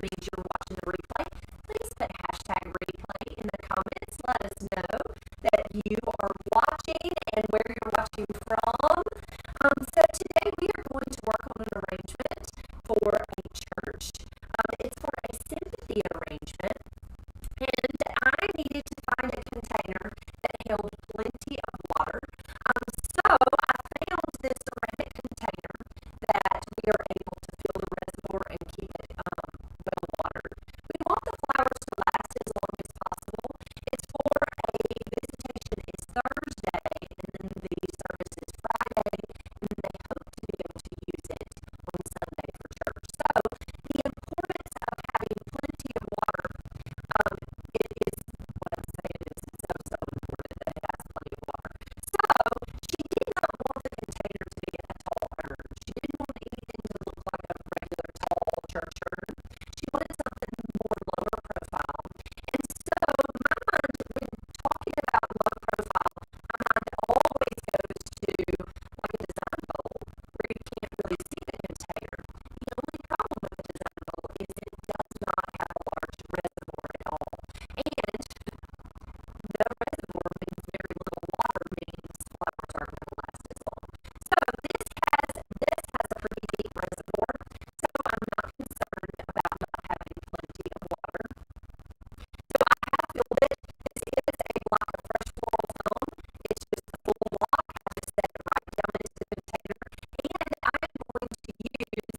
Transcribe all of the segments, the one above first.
means you're watching the replay, please put hashtag replay in the comments. Let us know that you are watching and where you're watching from. So today we are going to work on an arrangement for a church. It's for a sympathy arrangement, and I needed to find a container that held plenty of water. So I found this ceramic container that we are able to fill the reservoir and keep it well watered. We want the flowers to last as long as possible. It's for a visitation is Thursday, and then the service is Friday, and then they hope to be able to use it on Sunday for church. So the importance of having plenty of water, it is what I'm saying is so important that it has plenty of water. So she did not want the container to be a tall urn. She didn't want anything to look like a regular tall church urn. She wanted something more lower profile. And so my mind, when talking about low profile, my mind always goes to like a design bowl where you can't really see the container. The only problem with a design bowl is it does not have a large reservoir at all. And the reservoir means very little water, means flowers aren't going to last as long. So this has a pretty deep reservoir, so I'm not concerned about not having plenty of water. So I have filled it. This is a block of fresh floral foam. It's just a full block. I just set it right down into the container, and I am going to use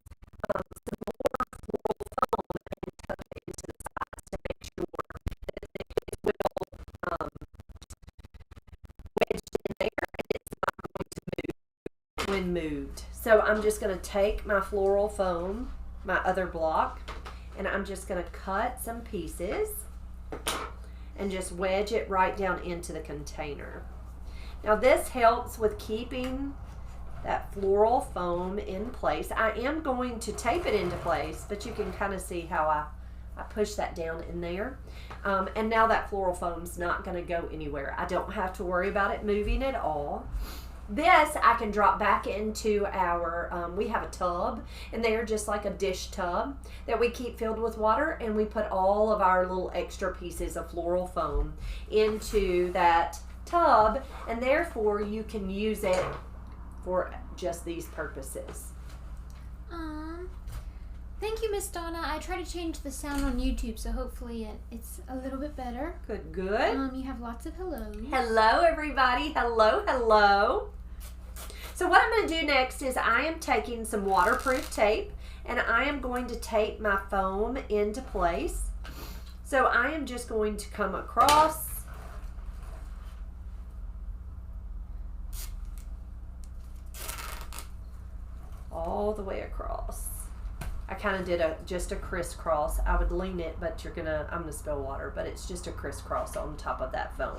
some more floral foam and tuck it into the sides to make sure that it will wedged in there and it's not going to move when moved. So I'm just going to take my floral foam, my other block, and I'm just going to cut some pieces and just wedge it right down into the container. Now this helps with keeping that floral foam in place. I am going to tape it into place, but you can kind of see how I push that down in there. And now that floral foam's not going to go anywhere. I don't have to worry about it moving at all. This I can drop back into our, we have a tub, and they are just like a dish tub that we keep filled with water, and we put all of our little extra pieces of floral foam into that tub, and therefore you can use it for just these purposes. Thank you, Miss Donna. I try to change the sound on YouTube, so hopefully it's a little bit better. Good. You have lots of hellos. Hello, everybody. Hello. So what I'm going to do next is I am taking some waterproof tape, and I am going to tape my foam into place. So I am just going to come across all the way across. I kind of did just a crisscross. I would lean it, but I'm gonna spill water, but it's just a crisscross on top of that foam.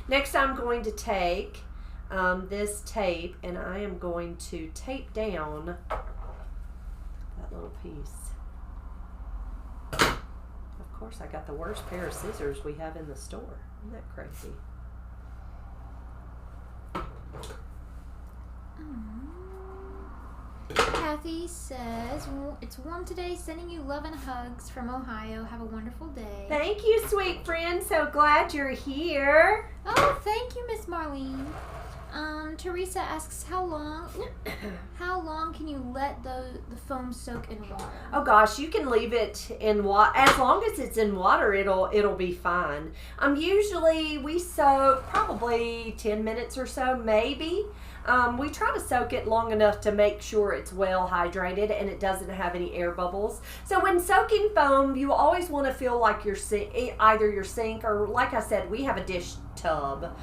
Next, I'm going to take this tape, and I am going to tape down that little piece. Of course, I got the worst pair of scissors we have in the store. Isn't that crazy? Kathy says, it's warm today, sending you love and hugs from Ohio. Have a wonderful day. Thank you, sweet friend. So glad you're here. Oh, thank you, Miss Marlene. Teresa asks, how long can you let the foam soak in water? Oh gosh, you can leave it in water. As long as it's in water, it'll be fine. Usually we soak probably 10 minutes or so, maybe. We try to soak it long enough to make sure it's well hydrated and it doesn't have any air bubbles. So when soaking foam, you always want to feel like either your sink or, like I said, we have a dish tub.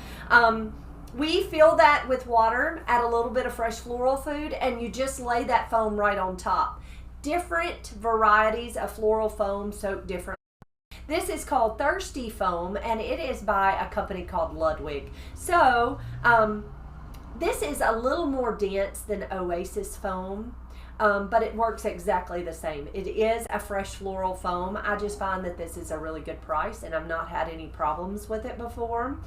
We fill that with water, add a little bit of fresh floral food, and you just lay that foam right on top. Different varieties of floral foam soak different. This is called Thirsty Foam, and it is by a company called Ludwig. So this is a little more dense than Oasis foam. but it works exactly the same. It is a fresh floral foam. I just find that this is a really good price, and I've not had any problems with it before.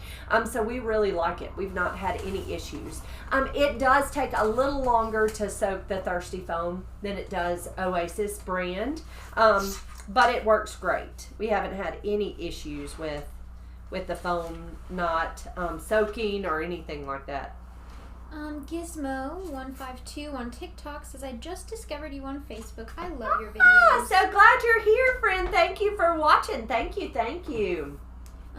So we really like it. We've not had any issues. It does take a little longer to soak the Thirsty Foam than it does Oasis brand, but it works great. We haven't had any issues with the foam not soaking or anything like that. Gizmo152 on TikTok says, I just discovered you on Facebook. I love your videos. So glad you're here, friend. Thank you for watching. Thank you, thank you.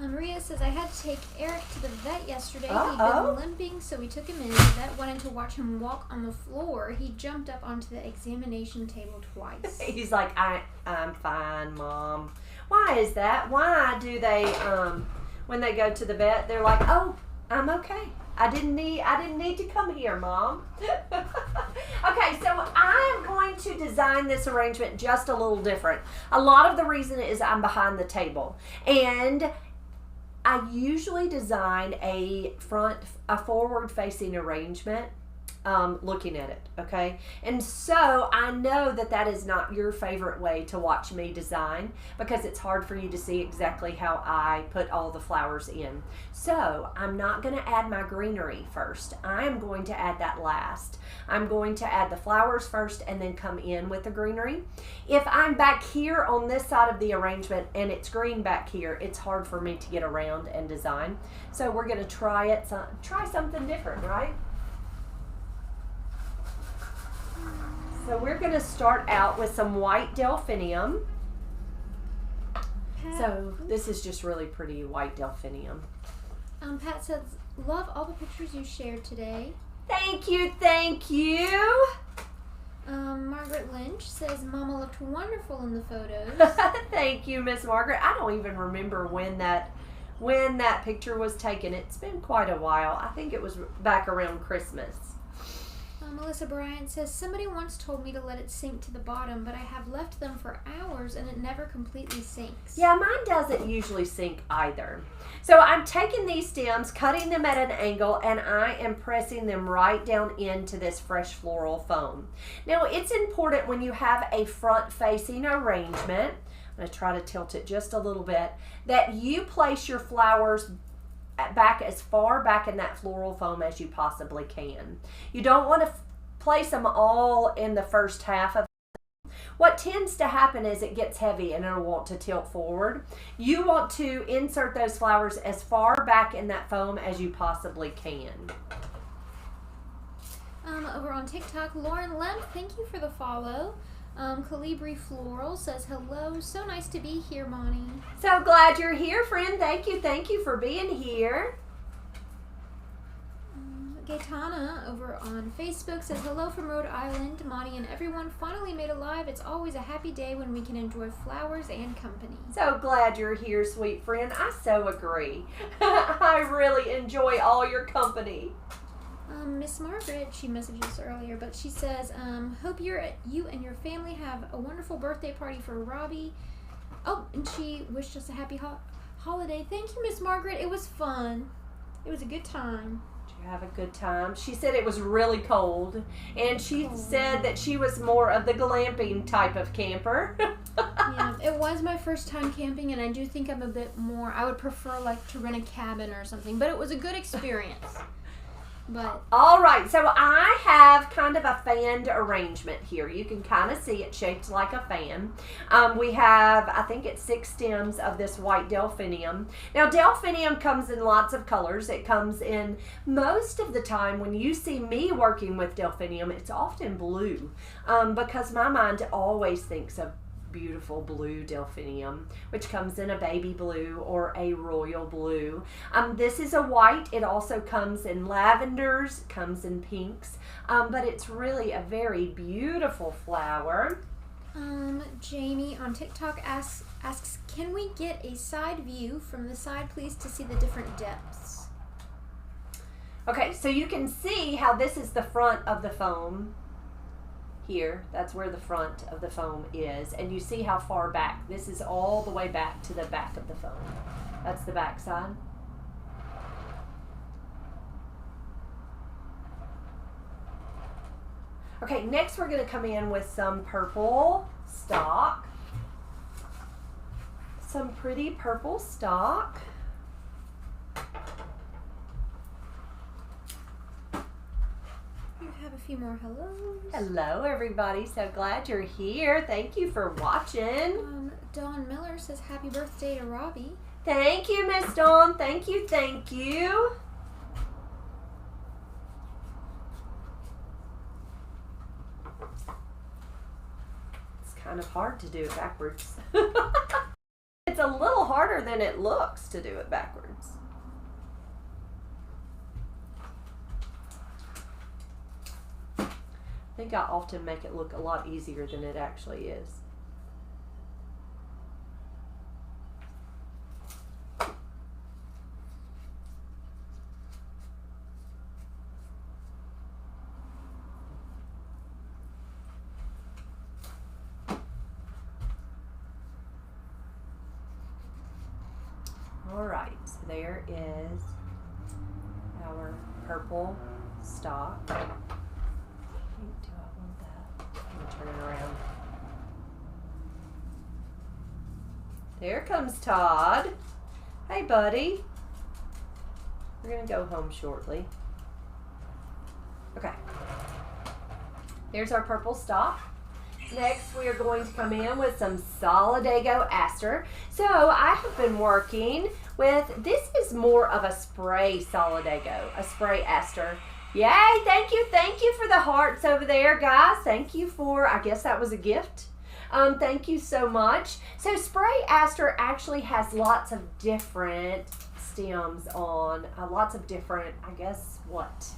Maria says, I had to take Eric to the vet yesterday. He'd been limping, so we took him in. The vet wanted to watch him walk on the floor. He jumped up onto the examination table twice. He's like, I'm fine, Mom. Why is that? Why do they, when they go to the vet, they're like, oh, I'm okay. I didn't need to come here, Mom. Okay, so I'm going to design this arrangement just a little different. A lot of the reason is I'm behind the table, and I usually design a forward-facing arrangement looking at it, okay? And so I know that is not your favorite way to watch me design because it's hard for you to see exactly how I put all the flowers in. So I'm not going to add my greenery first. I am going to add that last. I'm going to add the flowers first and then come in with the greenery. If I'm back here on this side of the arrangement and it's green back here, it's hard for me to get around and design. So we're going to try something different, right? So we're going to start out with some white delphinium. So this is just really pretty white delphinium. Pat says, love all the pictures you shared today. Thank you, thank you. Margaret Lynch says, Mama looked wonderful in the photos. Thank you, Miss Margaret. I don't even remember when that picture was taken. It's been quite a while. I think it was back around Christmas. Melissa Bryant says, somebody once told me to let it sink to the bottom, but I have left them for hours and it never completely sinks. Yeah, mine doesn't usually sink either. So I'm taking these stems, cutting them at an angle, and I am pressing them right down into this fresh floral foam. Now, it's important when you have a front-facing arrangement, I'm going to try to tilt it just a little bit, that you place your flowers back as far back in that floral foam as you possibly can. You don't want to place them all in the first half of it. What tends to happen is it gets heavy and it'll want to tilt forward. You want to insert those flowers as far back in that foam as you possibly can. Over on TikTok, Lauren Lemp, thank you for the follow. Calibri Floral says, hello, so nice to be here, Monty. So glad you're here, friend. Thank you for being here. Gaetana over on Facebook says, hello from Rhode Island. Monty and everyone finally made it live. It's always a happy day when we can enjoy flowers and company. So glad you're here, sweet friend. I so agree. I really enjoy all your company. Miss Margaret, she messaged us earlier, but she says, hope you and your family have a wonderful birthday party for Robbie. Oh, and she wished us a happy holiday. Thank you, Miss Margaret. It was fun. It was a good time. Did you have a good time? She said it was really cold, and she said that she was more of the glamping type of camper. Yeah, it was my first time camping, and I do think I'm a bit more, I would prefer like to rent a cabin or something, but it was a good experience. But all right, so I have kind of a fanned arrangement here. You can kind of see it shaped like a fan. We have, I think it's 6 stems of this white delphinium. Now, delphinium comes in lots of colors. It comes in, most of the time when you see me working with delphinium, it's often blue because my mind always thinks of beautiful blue delphinium, which comes in a baby blue or a royal blue. This is a white. It also comes in lavenders, comes in pinks, but it's really a very beautiful flower. Jamie on TikTok asks, can we get a side view from the side, please, to see the different depths? Okay, so you can see how this is the front of the foam. Here, that's where the front of the foam is, and you see how far back. This is all the way back to the back of the foam. That's the back side. Okay, next we're going to come in with some purple stock. Some pretty purple stock. You have a few more hellos. Hello, everybody. So glad you're here. Thank you for watching. Dawn Miller says happy birthday to Robbie. Thank you, Miss Dawn. Thank you, thank you. It's kind of hard to do it backwards. It's a little harder than it looks to do it backwards. I think I often make it look a lot easier than it actually is. Alright, so there is our purple stock. Do I want that? I'm going to turn it around. There comes Todd. Hey, buddy. We're going to go home shortly. Okay. There's our purple stock. Next, we are going to come in with some Solidago Aster. So, I have been working with, this is more of a spray Solidago, a spray Aster. Yay, thank you for the hearts over there, guys. Thank you for, I guess that was a gift. Thank you so much. So, spray Aster actually has lots of different stems on, lots of different, I guess, what?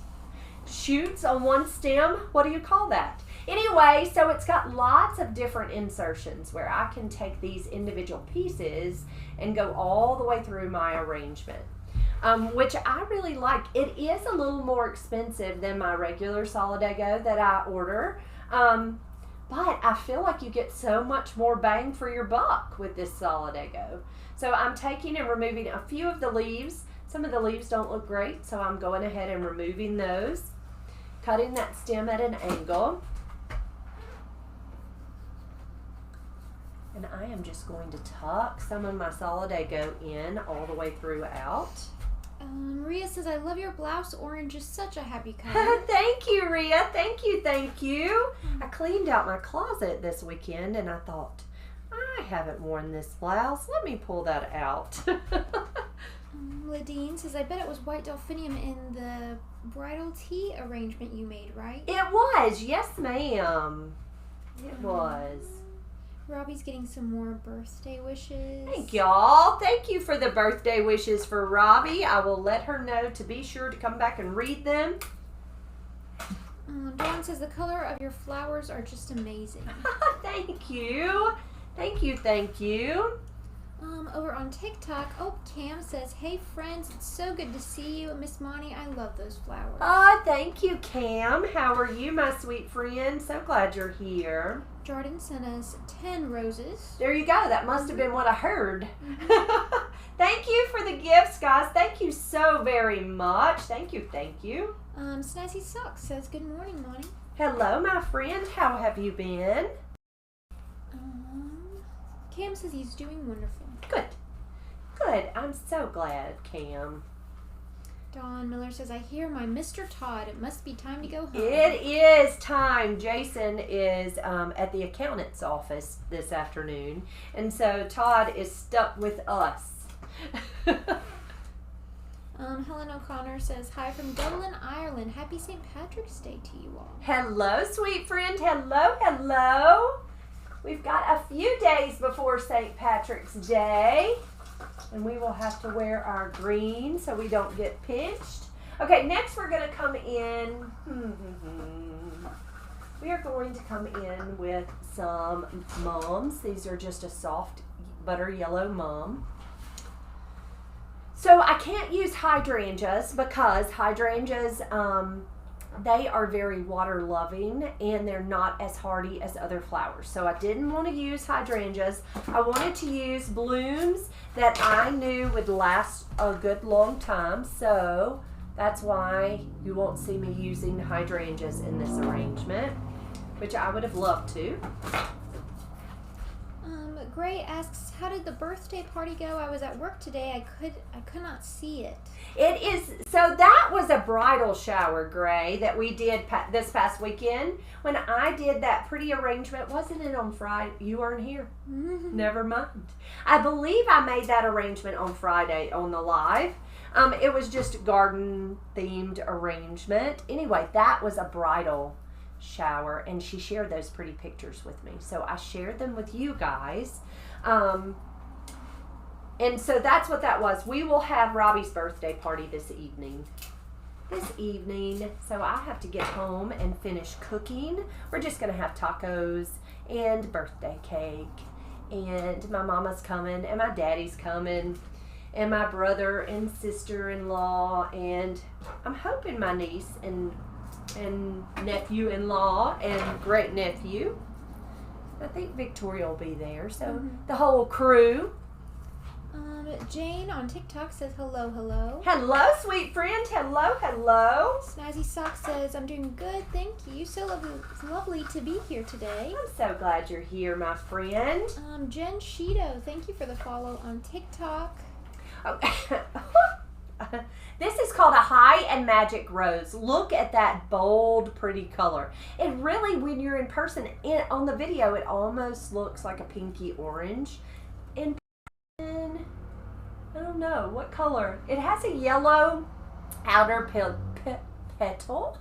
Shoots on one stem? What do you call that? Anyway, so it's got lots of different insertions where I can take these individual pieces and go all the way through my arrangement, which I really like. It is a little more expensive than my regular Solidago that I order, but I feel like you get so much more bang for your buck with this Solidago. So I'm taking and removing a few of the leaves. Some of the leaves don't look great, so I'm going ahead and removing those, cutting that stem at an angle. And I am just going to tuck some of my Solidago in all the way throughout. Maria says, I love your blouse. Orange is such a happy color. Thank you, Rhea. Thank you, thank you. I cleaned out my closet this weekend and I thought, I haven't worn this blouse. Let me pull that out. Ladine says, I bet it was white delphinium in the bridal tea arrangement you made, right? It was. Yes, ma'am. It was. Robbie's getting some more birthday wishes. Thank y'all. Thank you for the birthday wishes for Robbie. I will let her know to be sure to come back and read them. Dawn says the color of your flowers are just amazing. Thank you. Thank you, thank you. Over on TikTok, Cam says, hey friends, it's so good to see you. Miss Monty, I love those flowers. Thank you, Cam. How are you, my sweet friend? So glad you're here. Jordan sent us 10 roses. There you go. That must have been what I heard. Thank you for the gifts, guys. Thank you so very much. Thank you, thank you. Snazzy Socks says, good morning, Monty. Hello, my friend. How have you been? Cam says he's doing wonderful. Good. Good. I'm so glad, Cam. Dawn Miller says, I hear my Mr. Todd. It must be time to go home. It is time. Jason is at the accountant's office this afternoon. And so Todd is stuck with us. Helen O'Connor says, hi from Dublin, Ireland. Happy St. Patrick's Day to you all. Hello, sweet friend. Hello, hello. We've got a few days before St. Patrick's Day. And we will have to wear our green so we don't get pinched. Okay, next we're going to come in. We are going to come in with some mums. These are just a soft butter yellow mum. So I can't use hydrangeas because hydrangeas, they are very water loving and they're not as hardy as other flowers. So I didn't want to use hydrangeas. I wanted to use blooms that I knew would last a good long time. So that's why you won't see me using hydrangeas in this arrangement. which I would have loved to. Gray asks, how did the birthday party go? I was at work today. I could not see it. It is, so that was a bridal shower, Gray, that we did this past weekend. When I did that pretty arrangement, wasn't it on Friday? You weren't here. Never mind. I believe I made that arrangement on Friday on the live. It was just a garden themed arrangement. Anyway, that was a bridal shower, and she shared those pretty pictures with me, so I shared them with you guys. And so that's what that was. We will have Robbie's birthday party this evening. So I have to get home and finish cooking. We're just gonna have tacos and birthday cake, and my mama's coming and my daddy's coming and my brother and sister-in-law, and I'm hoping my niece and nephew-in-law and great-nephew. I think Victoria will be there, so the whole crew. Jane on TikTok says hello, hello. Hello, sweet friend. Hello, hello. Snazzy Sock says, I'm doing good, thank you. So lovely to be here today. I'm so glad you're here, my friend. Jen Shido, thank you for the follow on TikTok. Oh. This is called a High and Magic Rose. Look at that bold, pretty color. It really, when you're in person, on the video, it almost looks like a pinky orange. In person, I don't know what color. It has a yellow outer petal,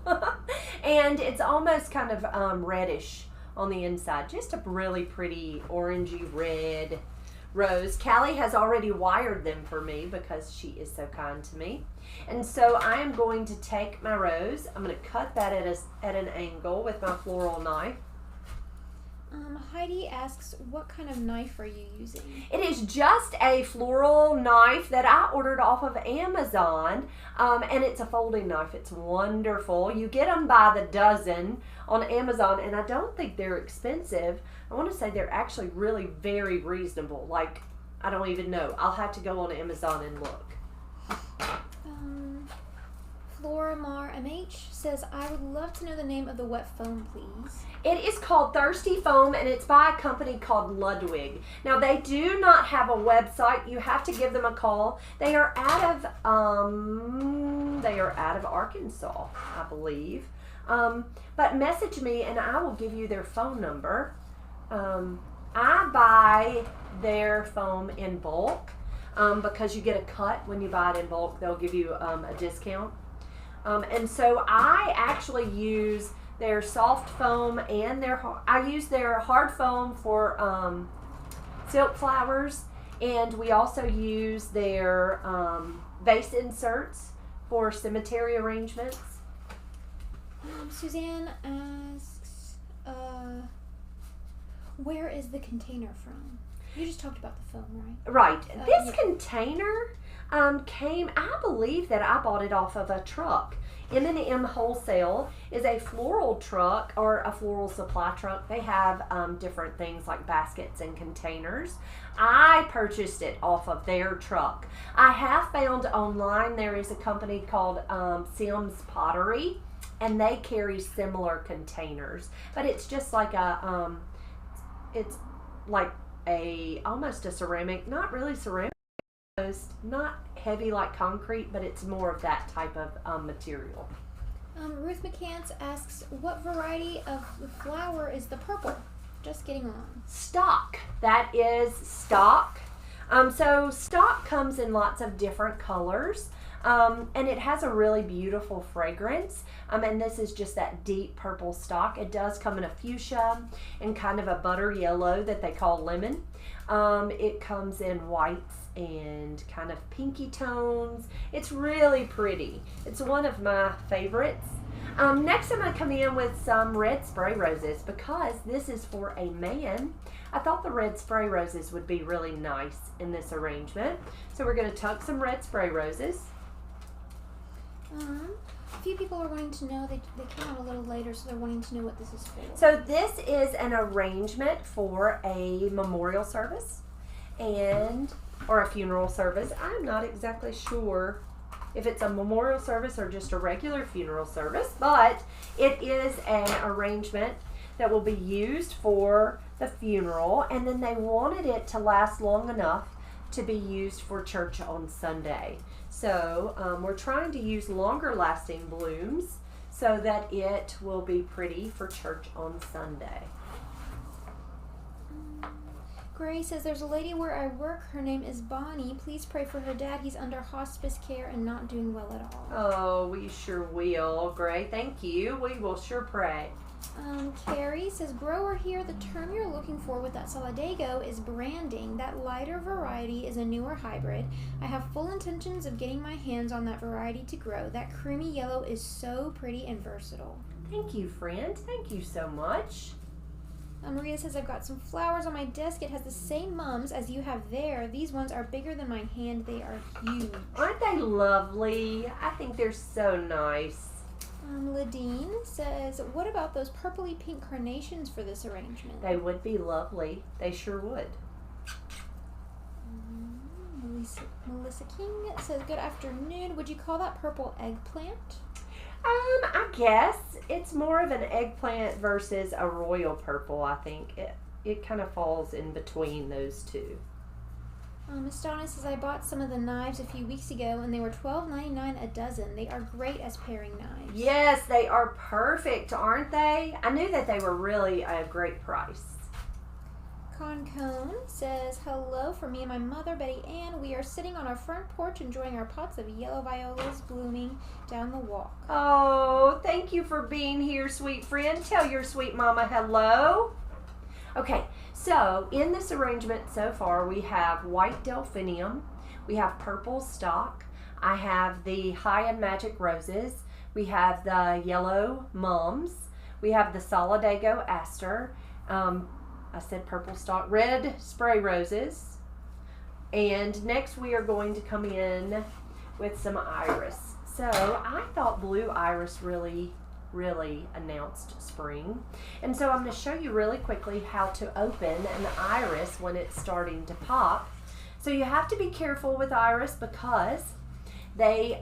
and it's almost kind of reddish on the inside. Just a really pretty orangey red rose. Callie has already wired them for me because she is so kind to me. And so I am going to take my rose. I'm going to cut that at an angle with my floral knife. Heidi asks, what kind of knife are you using? It is just a floral knife that I ordered off of Amazon, and it's a folding knife. It's wonderful. You get them by the dozen on Amazon, and I don't think they're expensive. I want to say they're actually really very reasonable. Like, I don't even know. I'll have to go on Amazon and look. Flora Mar MH says, I would love to know the name of the wet foam, please. It is called Thirsty Foam, and it's by a company called Ludwig. Now, they do not have a website. You have to give them a call. They are out of Arkansas, I believe. But message me, and I will give you their phone number. I buy their foam in bulk because you get a cut when you buy it in bulk. They'll give you a discount. And so I actually use their soft foam and I use their hard foam for silk flowers, and we also use their vase inserts for cemetery arrangements. Suzanne asks, where is the container from? You just talked about the foam, right? Right. This container came, I believe that I bought it off of a truck. M&M Wholesale is a floral truck or a floral supply truck. They have different things like baskets and containers. I purchased it off of their truck. I have found online there is a company called Sims Pottery, and they carry similar containers, but it's just like a it's like almost a ceramic, not really ceramic, not heavy like concrete, but it's more of that type of material. Ruth McCants asks, what variety of the flower is the purple? Just getting on. Stock. That is stock. So stock comes in lots of different colors, and it has a really beautiful fragrance. And this is just that deep purple stock. It does come in a fuchsia and kind of a butter yellow that they call lemon. It comes in whites and kind of pinky tones. It's really pretty. It's one of my favorites. Next I'm going to come in with some red spray roses because this is for a man. I thought the red spray roses would be really nice in this arrangement. So we're going to tuck some red spray roses. A few people are wanting to know, they came on a little later, so they're wanting to know what this is for. So this is an arrangement for a memorial service or a funeral service. I'm not exactly sure if it's a memorial service or just a regular funeral service, but it is an arrangement that will be used for the funeral, and then they wanted it to last long enough to be used for church on Sunday. So we're trying to use longer lasting blooms so that it will be pretty for church on Sunday. Gray says, there's a lady where I work. Her name is Bonnie. Please pray for her dad. He's under hospice care and not doing well at all. Oh, we sure will, Gray. Thank you. We will sure pray. Carrie says, grower here, the term you're looking for with that Solidago is branding. That lighter variety is a newer hybrid. I have full intentions of getting my hands on that variety to grow. That creamy yellow is so pretty and versatile. Thank you, friend. Thank you so much. Maria says, I've got some flowers on my desk. It has the same mums as you have there. These ones are bigger than my hand. They are huge. Aren't they lovely? I think they're so nice. Ladine says, what about those purpley pink carnations for this arrangement? They would be lovely. They sure would. Melissa King says, good afternoon. Would you call that purple eggplant? I guess it's more of an eggplant versus a royal purple. I think it kind of falls in between those two. Miss Donna says, I bought some of the knives a few weeks ago and they were $12.99 a dozen. They are great as pairing knives. Yes, they are perfect, aren't they? I knew that they were really a great price. Concone says, hello from me and my mother, Betty Ann. We are sitting on our front porch enjoying our pots of yellow violas blooming down the walk. Oh, thank you for being here, sweet friend. Tell your sweet mama hello. Okay, so in this arrangement so far, we have white delphinium, we have purple stock, I have the high-end magic roses, we have the yellow mums, we have the solidago aster, I said purple stock, red spray roses, and next we are going to come in with some iris. So I thought blue iris really announced spring. And so I'm going to show you really quickly how to open an iris when it's starting to pop. So you have to be careful with iris because they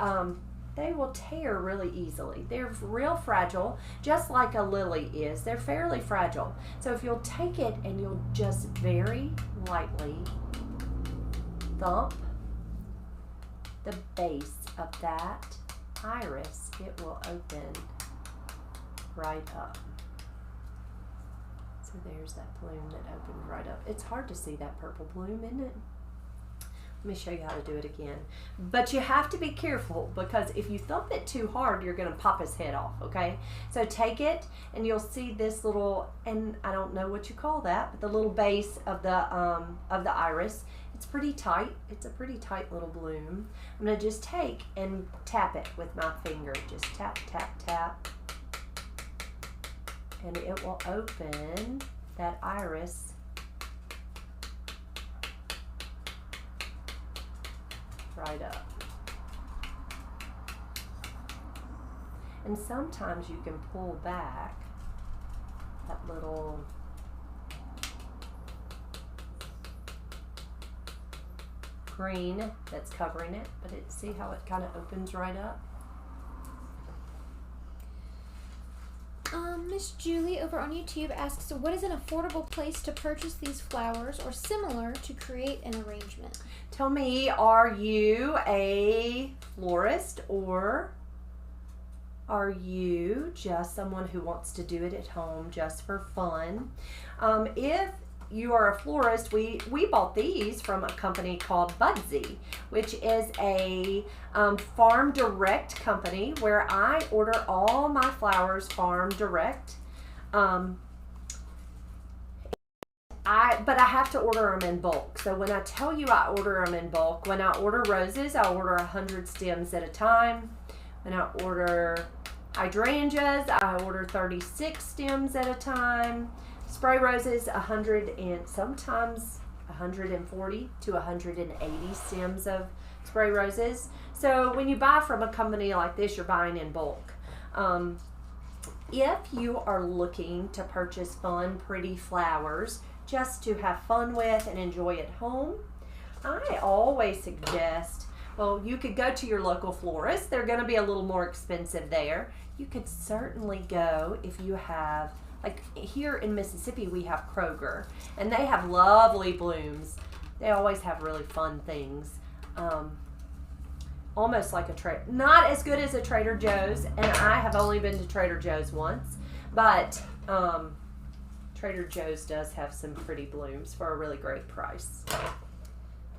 will tear really easily. They're real fragile, just like a lily is. They're fairly fragile. So if you'll take it and you'll just very lightly thump the base of that iris, it will open right up. So there's that bloom that opened right up. It's hard to see that purple bloom, isn't it? Let me show you how to do it again. But you have to be careful because if you thump it too hard, you're going to pop his head off, okay? So take it and you'll see this little, and I don't know what you call that, but the little base of the iris. It's pretty tight. It's a pretty tight little bloom. I'm going to just take and tap it with my finger. Just tap, tap, tap. And it will open that iris right up. And sometimes you can pull back that little green that's covering it, but see how it kind of opens right up? Miss Julie over on YouTube asks, what is an affordable place to purchase these flowers or similar to create an arrangement? Tell me, are you a florist or are you just someone who wants to do it at home just for fun? If you are a florist, we bought these from a company called Budsy, which is a farm direct company where I order all my flowers farm direct. But I have to order them in bulk. So when I tell you I order them in bulk, when I order roses, I order 100 stems at a time. When I order hydrangeas, I order 36 stems at a time. Spray roses, 100 and sometimes 140 to 180 stems of spray roses. So when you buy from a company like this, you're buying in bulk. If you are looking to purchase fun, pretty flowers just to have fun with and enjoy at home, I always suggest, well, you could go to your local florist. They're going to be a little more expensive there. You could certainly go if you have like here in Mississippi, we have Kroger, and they have lovely blooms. They always have really fun things. Almost like not as good as a Trader Joe's, and I have only been to Trader Joe's once, but Trader Joe's does have some pretty blooms for a really great price.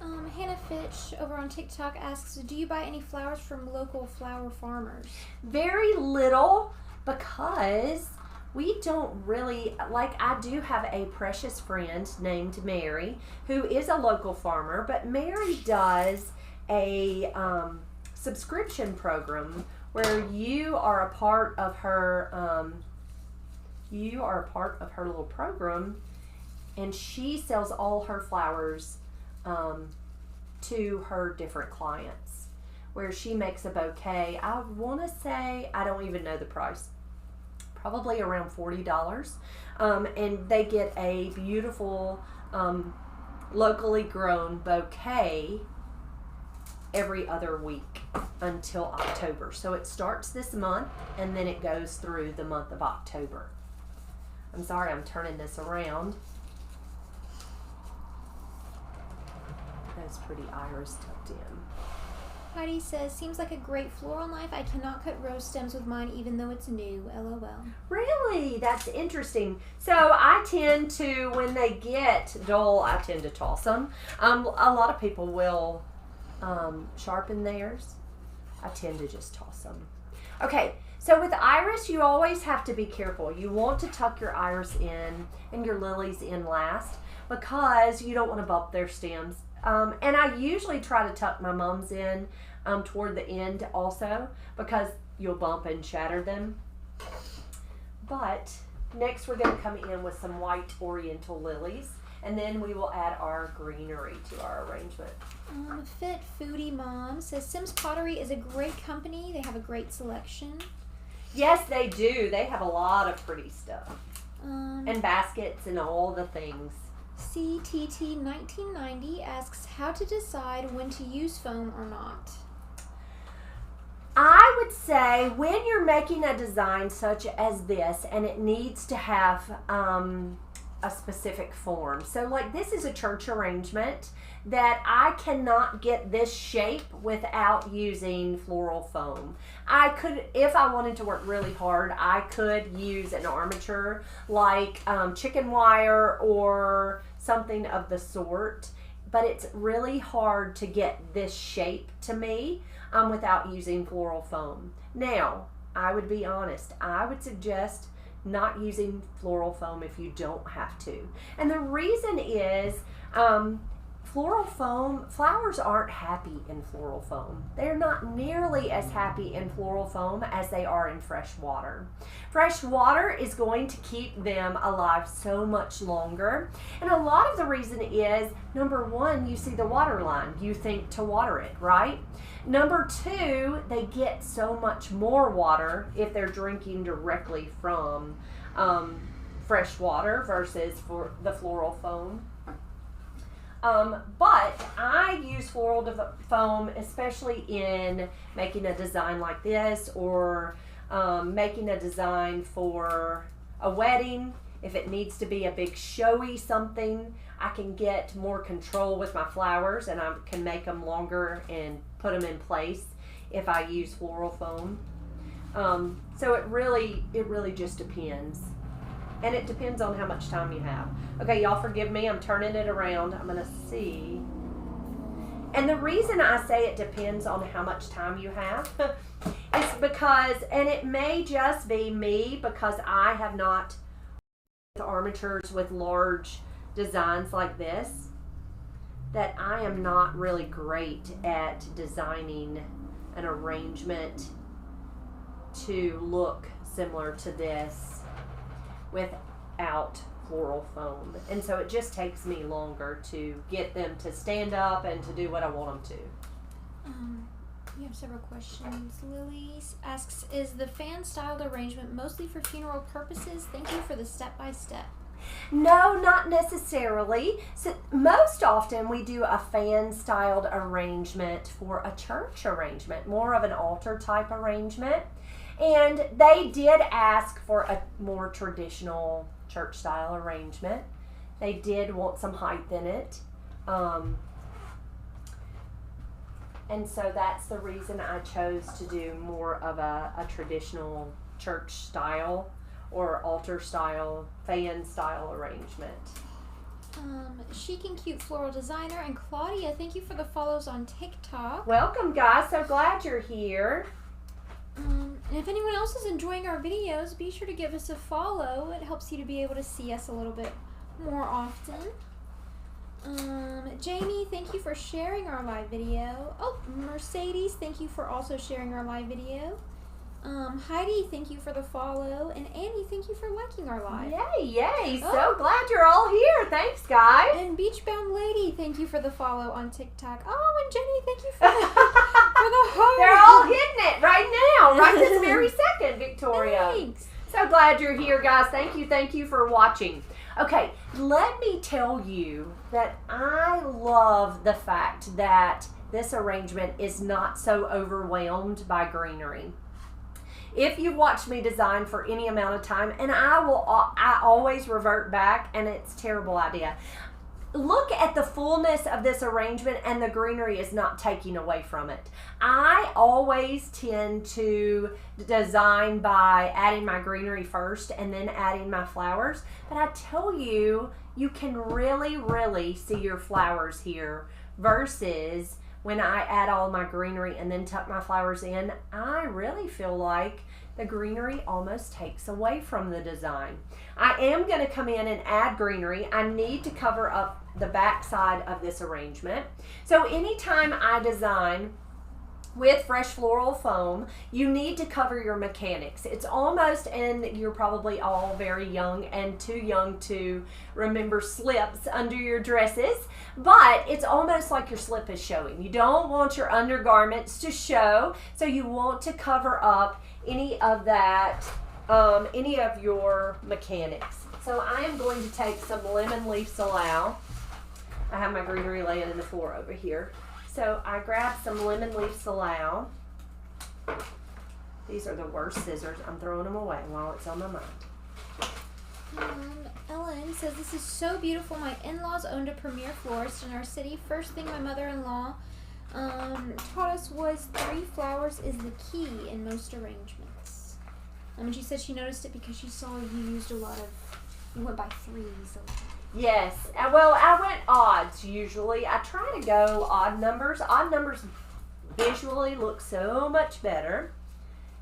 Hannah Fitch over on TikTok asks, do you buy any flowers from local flower farmers? Very little, because we don't really, I do have a precious friend named Mary who is a local farmer, but Mary does a subscription program where you are a part of her little program, and she sells all her flowers to her different clients, where she makes a bouquet. I want to say, I don't even know the price, probably around $40, and they get a beautiful locally grown bouquet every other week until October. So it starts this month and then it goes through the month of October. I'm sorry, I'm turning this around. That's pretty iris tucked in. Heidi says, seems like a great floral knife. I cannot cut rose stems with mine even though it's new. LOL. Really? That's interesting. So I tend to, when they get dull, I tend to toss them. A lot of people will sharpen theirs. I tend to just toss them. Okay, so with iris, you always have to be careful. You want to tuck your iris in and your lilies in last, because you don't want to bump their stems. And I usually try to tuck my mums in toward the end also, because you'll bump and shatter them. But next we're going to come in with some white oriental lilies, and then we will add our greenery to our arrangement. Fit Foodie Mom says, Sims Pottery is a great company. They have a great selection. Yes, they do. They have a lot of pretty stuff. And baskets and all the things. CTT1990 asks, how to decide when to use foam or not? I would say when you're making a design such as this, and it needs to have a specific form. So like this is a church arrangement that I cannot get this shape without using floral foam. I could, if I wanted to work really hard, I could use an armature like chicken wire or something of the sort, but it's really hard to get this shape to me without using floral foam. Now, I would be honest, I would suggest not using floral foam if you don't have to. And the reason is floral foam, flowers aren't happy in floral foam. They're not nearly as happy in floral foam as they are in fresh water. Fresh water is going to keep them alive so much longer. And a lot of the reason is, number one, you see the water line. You think to water it, right? Number two, they get so much more water if they're drinking directly from fresh water versus for the floral foam. But I use floral foam especially in making a design like this, or making a design for a wedding. If it needs to be a big showy something, I can get more control with my flowers, and I can make them longer and put them in place if I use floral foam. So it really just depends. And it depends on how much time you have. Okay, y'all forgive me, I'm turning it around. I'm gonna see. And the reason I say it depends on how much time you have is because, and it may just be me, because I have not armatures with large designs like this, that I am not really great at designing an arrangement to look similar to this without floral foam. And so it just takes me longer to get them to stand up and to do what I want them to. You have several questions. Lily asks, is the fan styled arrangement mostly for funeral purposes? Thank you for the step-by-step. No, not necessarily. So most often we do a fan styled arrangement for a church arrangement, more of an altar type arrangement. And they did ask for a more traditional church style arrangement. They did want some height in it. And so that's the reason I chose to do more of a traditional church style or altar style, fan style arrangement. Chic and Cute Floral Designer and Claudia, thank you for the follows on TikTok. Welcome, guys. So glad you're here. And if anyone else is enjoying our videos, be sure to give us a follow. It helps you to be able to see us a little bit more often. Jamie, thank you for sharing our live video. Oh, Mercedes, thank you for also sharing our live video. Heidi, thank you for the follow. And Annie, thank you for liking our live. Yay. So glad you're all here. Thanks, guys. And Beachbound Lady, thank you for the follow on TikTok. Oh, and Jenny, thank you for the heart. They're all hitting it right now, right this very second, Victoria. Thanks. So glad you're here, guys. Thank you for watching. Okay, let me tell you that I love the fact that this arrangement is not so overwhelmed by greenery. If you've watched me design for any amount of time, and I always revert back, and it's a terrible idea. Look at the fullness of this arrangement, and the greenery is not taking away from it. I always tend to design by adding my greenery first and then adding my flowers. But I tell you, you can really see your flowers here versus when I add all my greenery and then tuck my flowers in. I really feel like the greenery almost takes away from the design. I am going to come in and add greenery. I need to cover up the back side of this arrangement. So anytime I design with fresh floral foam, you need to cover your mechanics. It's almost, and you're probably all very young and too young to remember slips under your dresses, but it's almost like your slip is showing. You don't want your undergarments to show, so you want to cover up any of that, any of your mechanics. So I am going to take some lemon leaf salal. I have my greenery laying in the floor over here. So I grabbed some lemon leaf salal. These are the worst scissors. I'm throwing them away while it's on my mind. Ellen says, this is so beautiful. My in-laws owned a premier florist in our city. First thing my mother-in-law taught us was 3 flowers is the key in most arrangements. And she said she noticed it because she saw you used a lot of, you went by 3s a lot. Yes. Well, I went odds usually. I try to go odd numbers. Odd numbers visually look so much better.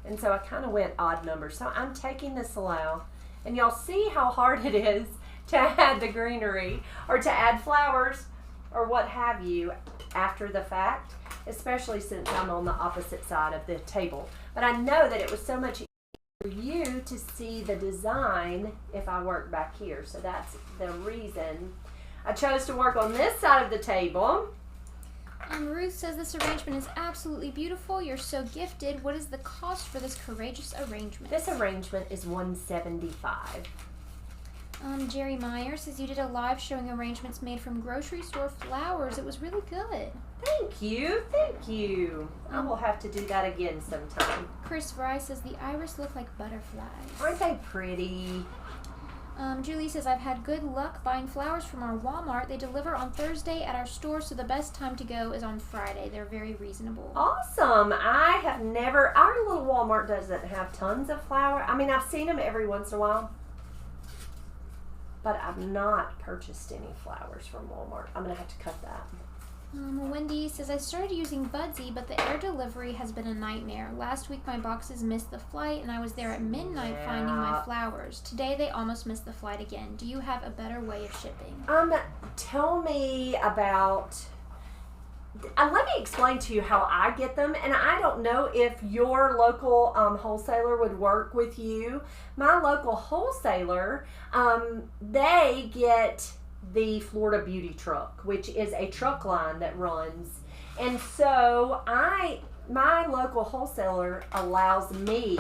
And so I kind of went odd numbers. So I'm taking the salal. And y'all see how hard it is to add the greenery or to add flowers or what have you after the fact, especially since I'm on the opposite side of the table. But I know that it was so much easier for you to see the design if I work back here. So that's the reason I chose to work on this side of the table. Ruth says this arrangement is absolutely beautiful. You're so gifted. What is the cost for this courageous arrangement? This arrangement is $175. Jerry Meyer says you did a live showing arrangements made from grocery store flowers. It was really good. Thank you. Thank you. I will have to do that again sometime. Chris Fry says the iris look like butterflies. Aren't they pretty? Julie says, I've had good luck buying flowers from our Walmart. They deliver on Thursday at our store, so the best time to go is on Friday. They're very reasonable. Awesome. I have never, our little Walmart doesn't have tons of flower. I mean, I've seen them every once in a while, but I've not purchased any flowers from Walmart. I'm going to have to cut that. Wendy says, I started using Budsy, but the air delivery has been a nightmare. Last week my boxes missed the flight, and I was there at midnight finding my flowers. Today they almost missed the flight again. Do you have a better way of shipping? Tell me about... let me explain to you how I get them, and I don't know if your local wholesaler would work with you. My local wholesaler, they get the Florida Beauty Truck, which is a truck line that runs, and so my local wholesaler allows me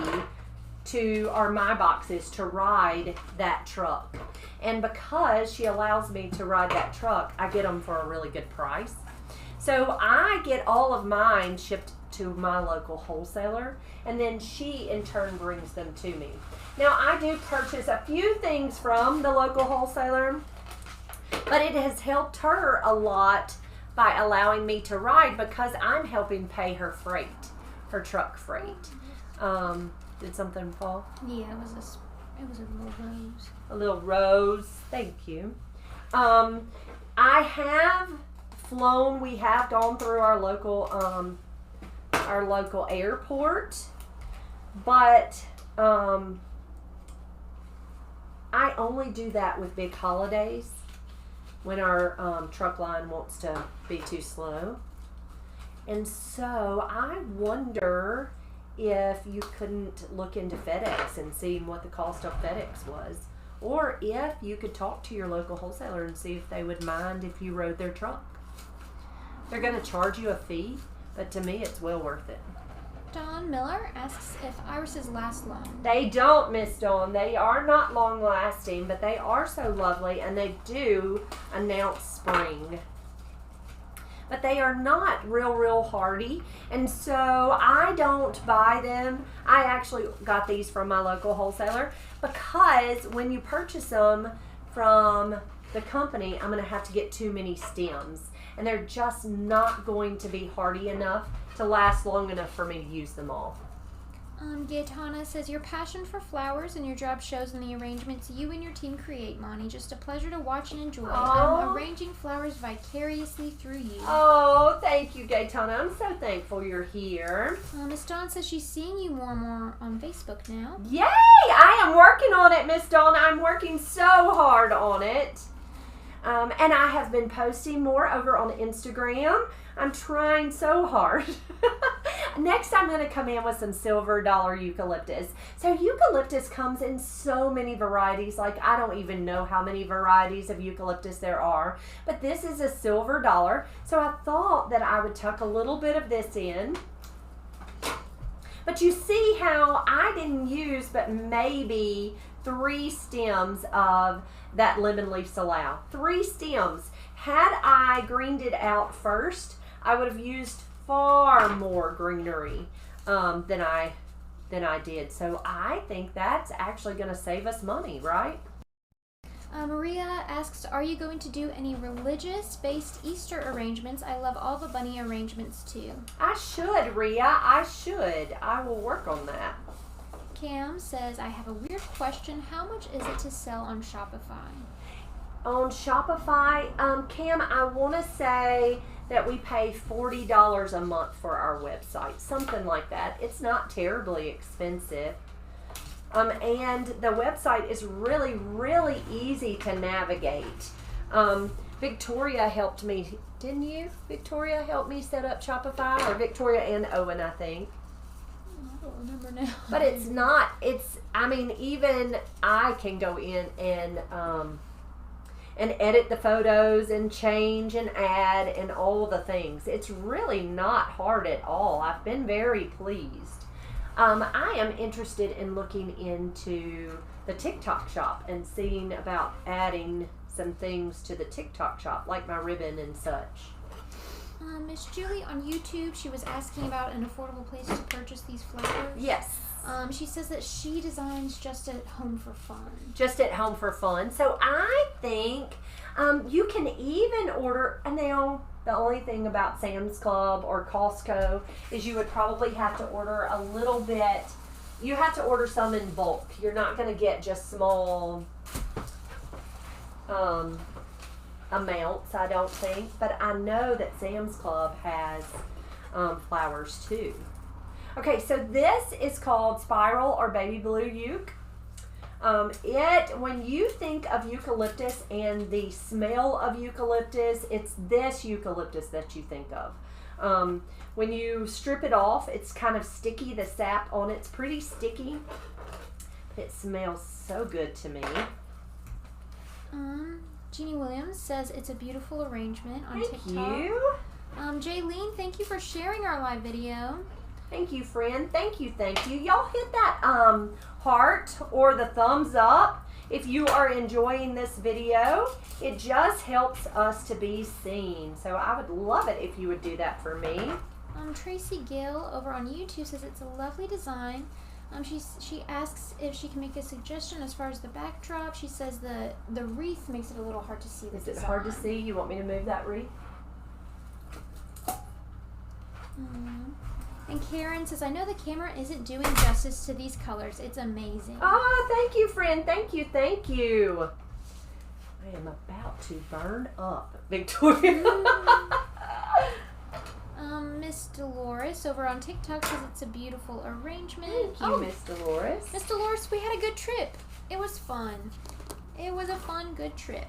to, or my boxes, to ride that truck, and because she allows me to ride that truck, I get them for a really good price. So I get all of mine shipped to my local wholesaler, and then she in turn brings them to me. Now, I do purchase a few things from the local wholesaler, but it has helped her a lot by allowing me to ride because I'm helping pay her freight, her truck freight. Did something fall? Yeah, it was a little rose. A little rose. Thank you. I have flown. We have gone through our local airport, but I only do that with big holidays when our truck line wants to be too slow. And so I wonder if you couldn't look into FedEx and see what the cost of FedEx was, or if you could talk to your local wholesaler and see if they would mind if you rode their truck. They're going to charge you a fee, but to me it's well worth it. Dawn Miller asks if irises last long. They don't, Miss Dawn. They are not long lasting, but they are so lovely, and they do announce spring. But they are not real hardy, and so I don't buy them. I actually got these from my local wholesaler because when you purchase them from the company, I'm going to have to get too many stems, and they're just not going to be hardy enough to last long enough for me to use them all. Gaetana says, your passion for flowers and your job shows in the arrangements you and your team create, Monty. Just a pleasure to watch and enjoy. I'm arranging flowers vicariously through you. Oh, thank you, Gaetana. I'm so thankful you're here. Miss Dawn says she's seeing you more and more on Facebook now. Yay! I am working on it, Miss Dawn. I'm working so hard on it. And I have been posting more over on Instagram. I'm trying so hard. Next, I'm going to come in with some silver dollar eucalyptus. So eucalyptus comes in so many varieties. Like, I don't even know how many varieties of eucalyptus there are. But this is a silver dollar. So I thought that I would tuck a little bit of this in. But you see how I didn't use but maybe 3 stems of that lemon leaf salal. 3 stems. Had I greened it out first, I would have used far more greenery than I did. So I think that's actually going to save us money, right? Maria asks, are you going to do any religious-based Easter arrangements? I love all the bunny arrangements too. I should, Rhea. I should. I will work on that. Cam says, I have a weird question. How much is it to sell on Shopify? On Shopify, Cam, I want to say that we pay $40 a month for our website, something like that. It's not terribly expensive. And the website is really easy to navigate. Victoria helped me, didn't you? Victoria helped me set up Shopify, or Victoria and Owen, I think. I don't remember now. But it's not, I mean, even I can go in and edit the photos and change and add and all the things. It's really not hard at all. I've been very pleased. I am interested in looking into the TikTok shop and seeing about adding some things to the TikTok shop, like my ribbon and such. Miss Julie on YouTube, she was asking about an affordable place to purchase these flowers. Yes. She says that she designs just at home for fun. Just at home for fun. So I think you can even order, and now the only thing about Sam's Club or Costco is you would probably have to order a little bit. You have to order some in bulk. You're not going to get just small amounts, I don't think. But I know that Sam's Club has flowers too. Okay, so this is called Spiral or Baby Blue Euc. When you think of eucalyptus and the smell of eucalyptus, it's this eucalyptus that you think of. When you strip it off, it's kind of sticky. The sap on it's pretty sticky. It smells so good to me. Jeannie Williams says it's a beautiful arrangement on TikTok. Thank you. Jaylene, thank you for sharing our live video. Thank you, friend. Thank you. Y'all hit that heart or the thumbs up if you are enjoying this video. It just helps us to be seen. So I would love it if you would do that for me. Tracy Gill over on YouTube says it's a lovely design. She asks if she can make a suggestion as far as the backdrop. She says the wreath makes it a little hard to see. Is it hard to see? You want me to move that wreath? And Karen says, I know the camera isn't doing justice to these colors. It's amazing. Oh, thank you, friend. Thank you, thank you. I am about to burn up, Victoria. Miss Dolores over on TikTok says it's a beautiful arrangement. Thank you, Miss Dolores. Miss Dolores, we had a good trip. It was fun. It was a fun, good trip.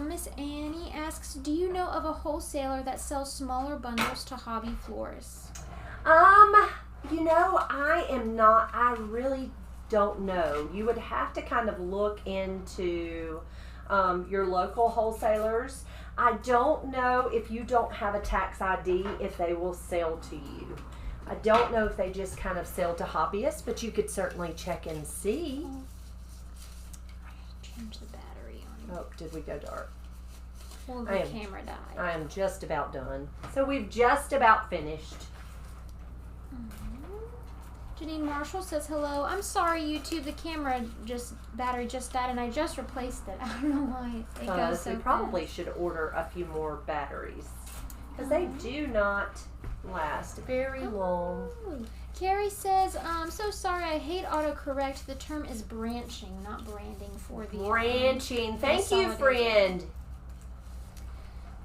Miss Annie asks, do you know of a wholesaler that sells smaller bundles to hobby florists? You know, I really don't know. You would have to kind of look into your local wholesalers. I don't know if you don't have a tax ID if they will sell to you. I don't know if they just kind of sell to hobbyists, but you could certainly check and see. Change the battery on. Oh, did we go dark? Well, the camera died. I am just about done. So we've just about finished. Janine Marshall says, hello. I'm sorry, YouTube. The camera battery just died, and I just replaced it. I don't know why it goes so we probably should order a few more batteries because they do not last very long. Carrie says, I'm so sorry. I hate autocorrect. The term is branching, not branding for the branching. Thank you, friend.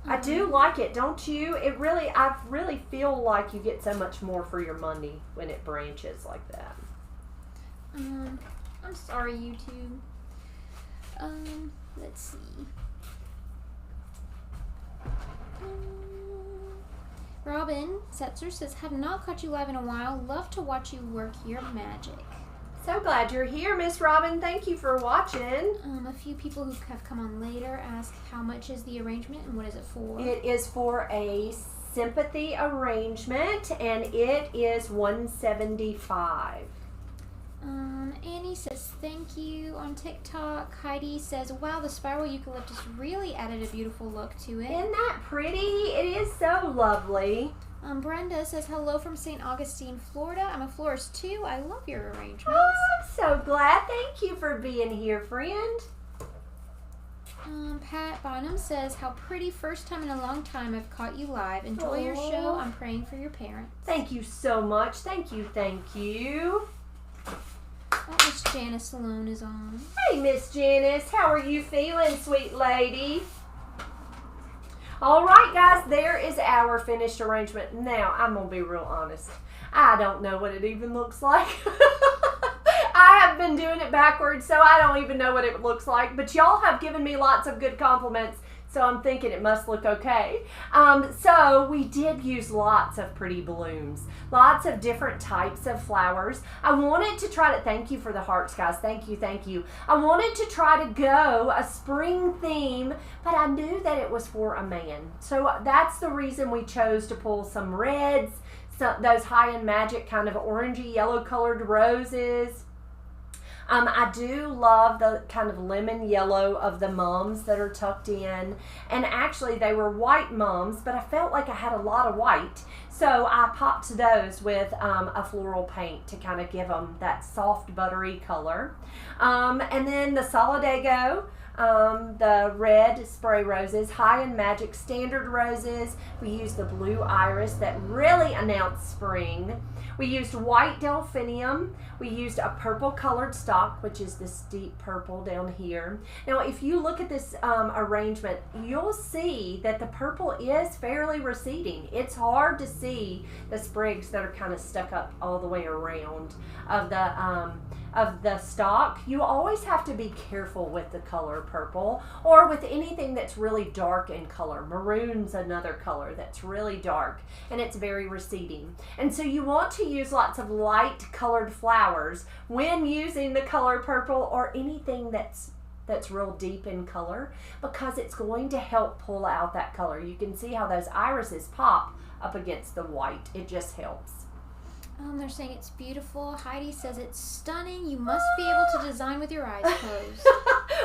I do like it, don't you? I really feel like you get so much more for your money when it branches like that. I'm sorry, YouTube. Let's see. Robin Setzer says, have not caught you live in a while. Love to watch you work your magic. So glad you're here, Miss Robin. Thank you for watching. A few people who have come on later ask how much is the arrangement and what is it for? It is for a Sympathy arrangement, and it is $175. Annie says thank you on TikTok. Heidi says, wow, the spiral eucalyptus really added a beautiful look to it. Isn't that pretty? It is so lovely. Brenda says, hello from St. Augustine, Florida. I'm a florist too. I love your arrangements. Oh, I'm so glad. Thank you for being here, friend. Pat Bonham says, how pretty. First time in a long time I've caught you live. Enjoy your show. I'm praying for your parents. Thank you so much. Thank you, thank you. Oh, Miss Janice Salone is on. Hey, Miss Janice. How are you feeling, sweet lady? All right, guys, there is our finished arrangement. Now, I'm going to be real honest. I don't know what it even looks like. I have been doing it backwards, so I don't even know what it looks like. But y'all have given me lots of good compliments, so I'm thinking it must look okay. So we did use lots of pretty balloons, lots of different types of flowers. I wanted to try to, thank you for the hearts, guys. Thank you, thank you. I wanted to try to go a spring theme, but I knew that it was for a man. So that's the reason we chose to pull some reds, those high-end magic kind of orangey yellow colored roses. I do love the kind of lemon yellow of the mums that are tucked in. And actually they were white mums, but I felt like I had a lot of white. So I popped those with a floral paint to kind of give them that soft buttery color. And then the Solidago, the red spray roses, high-end magic standard roses. We used the blue iris that really announced spring. We used white delphinium. We used a purple colored stock, which is this deep purple down here. Now, if you look at this arrangement, you'll see that the purple is fairly receding. It's hard to see the sprigs that are kind of stuck up all the way around of the stock. You always have to be careful with the color purple or with anything that's really dark in color. Maroon's another color that's really dark and it's very receding. And so you want to use lots of light colored flowers when using the color purple or anything that's real deep in color, because it's going to help pull out that color. You can see how those irises pop up against the white. It just helps. They're saying it's beautiful. Heidi says it's stunning. You must be able to design with your eyes closed.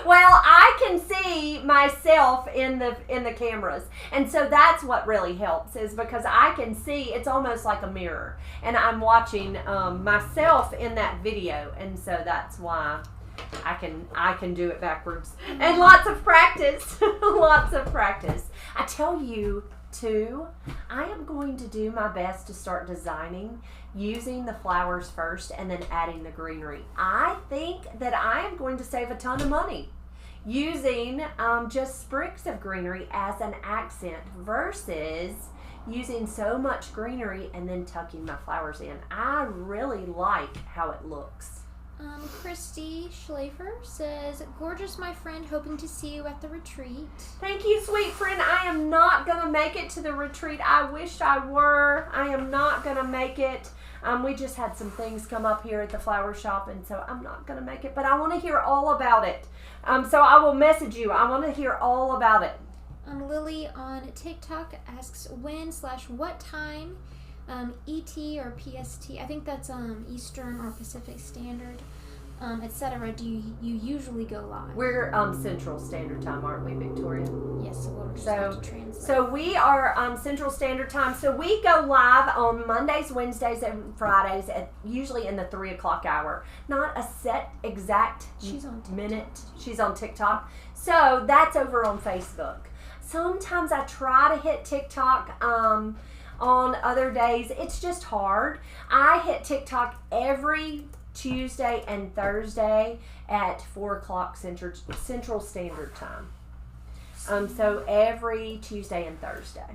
Well, I can see myself in the cameras, and so that's what really helps, is because I can see. It's almost like a mirror, and I'm watching myself in that video, and so that's why I can do it backwards. And lots of practice. Lots of practice. I tell you too, I am going to do my best to start designing using the flowers first and then adding the greenery. I think that I am going to save a ton of money using just sprigs of greenery as an accent versus using so much greenery and then tucking my flowers in. I really like how it looks. Christy Schlafer says, gorgeous, my friend, hoping to see you at the retreat. Thank you, sweet friend. I am not going to make it to the retreat. I wish I were. I am not going to make it. We just had some things come up here at the flower shop, and so I'm not going to make it. But I want to hear all about it. So I will message you. I want to hear all about it. Lily on TikTok asks when/what time ET or PST, I think that's Eastern or Pacific Standard, etc. do you usually go live? We're Central Standard Time, aren't we, Victoria? Yes, so we'll just have to translate. So we are Central Standard Time. So we go live on Mondays, Wednesdays, and Fridays, usually in the 3 o'clock hour. Not a set exact minute. She's on TikTok. So that's over on Facebook. Sometimes I try to hit TikTok on other days. It's just hard. I hit TikTok every Tuesday and Thursday at 4 o'clock Central Standard Time. So every Tuesday and Thursday.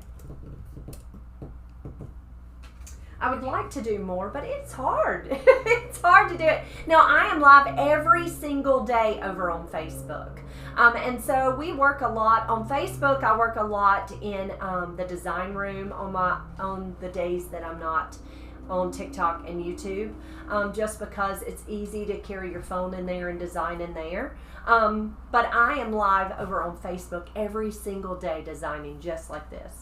I would like to do more, but it's hard. It's hard to do it. Now, I am live every single day over on Facebook. And so we work a lot on Facebook. I work a lot in the design room on the days that I'm not on TikTok and YouTube, just because it's easy to carry your phone in there and design in there. But I am live over on Facebook every single day designing just like this.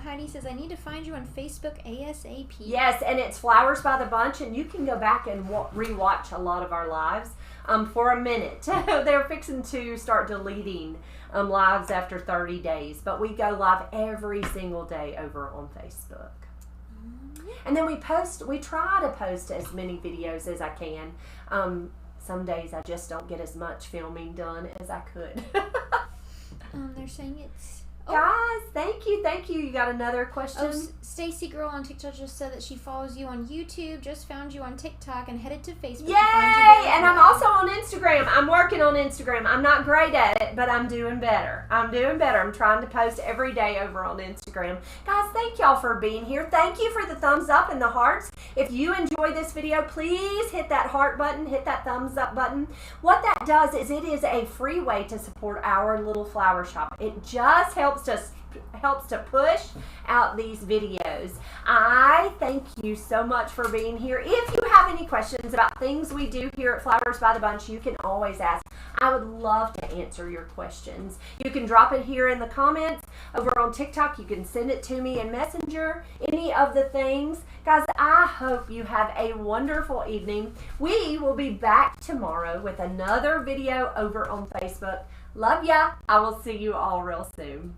Heidi says, I need to find you on Facebook ASAP. Yes, and it's Flowers by the Bunch, and you can go back and rewatch a lot of our lives for a minute. They're fixing to start deleting lives after 30 days, but we go live every single day over on Facebook. And then we try to post as many videos as I can. Some days I just don't get as much filming done as I could. They're saying it's... Guys, thank you. You got another question? Stacy Girl on TikTok just said that she follows you on YouTube, just found you on TikTok, and headed to Facebook. Yay! And I'm also on Instagram. I'm working on Instagram. I'm not great at it, but I'm doing better. I'm trying to post every day over on Instagram. Guys, thank y'all for being here. Thank you for the thumbs up and the hearts. If you enjoy this video, please hit that heart button, hit that thumbs up button. What that does is it is a free way to support our little flower shop. It just helps to push out these videos. I thank you so much for being here. If you have any questions about things we do here at Flowers by the Bunch, you can always ask. I would love to answer your questions. You can drop it here in the comments over on TikTok. You can send it to me in Messenger, any of the things. Guys, I hope you have a wonderful evening. We will be back tomorrow with another video over on Facebook. Love ya. I will see you all real soon.